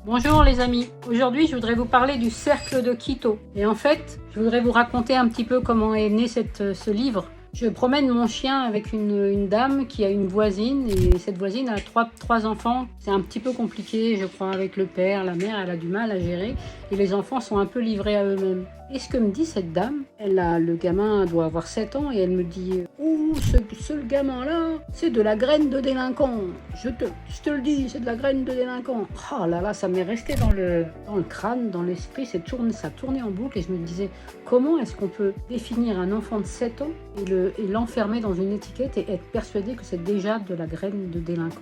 Bonjour les amis, aujourd'hui je voudrais vous parler du cercle de Quito. Et en fait, je voudrais vous raconter un petit peu comment est né ce livre. Je promène mon chien avec une dame qui a une voisine et cette voisine a trois enfants. C'est un petit peu compliqué, je crois, avec le père, la mère, elle a du mal à gérer et les enfants sont un peu livrés à eux-mêmes. Et ce que me dit cette dame, le gamin doit avoir 7 ans et elle me dit « Ouh, ce gamin-là, c'est de la graine de délinquant. Je te le dis, c'est de la graine de délinquant. » Oh là là, ça m'est resté dans le crâne, dans l'esprit, ça tournait en boucle et je me disais comment est-ce qu'on peut définir un enfant de 7 ans et l'enfermer dans une étiquette et être persuadé que c'est déjà de la graine de délinquant.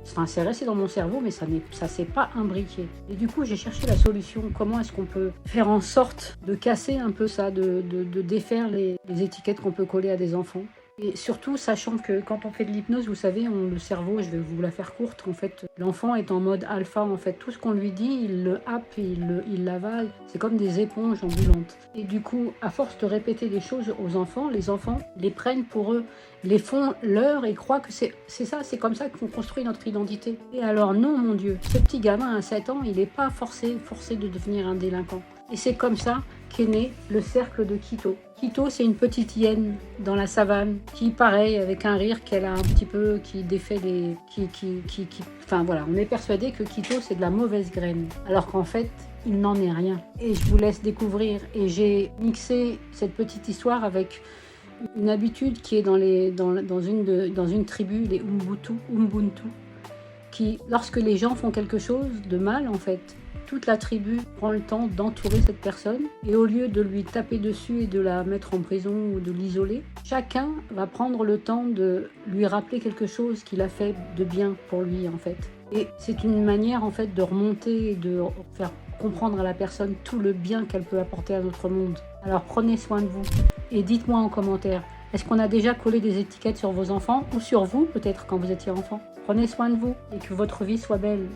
Enfin, c'est resté dans mon cerveau, mais ça s'est pas imbriqué. Et du coup, j'ai cherché la solution. Comment est-ce qu'on peut faire en sorte de casser un peu ça, de défaire les étiquettes qu'on peut coller à des enfants. Et surtout, sachant que quand on fait de l'hypnose, vous savez, le cerveau, je vais vous la faire courte, en fait, l'enfant est en mode alpha, en fait. Tout ce qu'on lui dit, il le happe, il l'avale. C'est comme des éponges ambulantes. Et du coup, à force de répéter des choses aux enfants, les enfants les prennent pour eux, les font leur et croient que c'est ça, c'est comme ça qu'on construit notre identité. Et alors non, mon Dieu, ce petit gamin à 7 ans, il n'est pas forcé de devenir un délinquant. Et c'est comme ça qu'est né le cercle de Quito. Quito, c'est une petite hyène dans la savane qui, pareil, avec un rire qu'elle a un petit peu, qui défait les... Enfin voilà, on est persuadé que Quito, c'est de la mauvaise graine. Alors qu'en fait, il n'en est rien. Et je vous laisse découvrir. Et j'ai mixé cette petite histoire avec une habitude qui est dans une tribu, les Ubuntu, qui, lorsque les gens font quelque chose de mal, en fait, toute la tribu prend le temps d'entourer cette personne et au lieu de lui taper dessus et de la mettre en prison ou de l'isoler, chacun va prendre le temps de lui rappeler quelque chose qu'il a fait de bien pour lui, en fait. Et c'est une manière, en fait, de remonter et de faire comprendre à la personne tout le bien qu'elle peut apporter à notre monde. Alors prenez soin de vous et dites-moi en commentaire, est-ce qu'on a déjà collé des étiquettes sur vos enfants ou sur vous peut-être quand vous étiez enfant? Prenez soin de vous et que votre vie soit belle.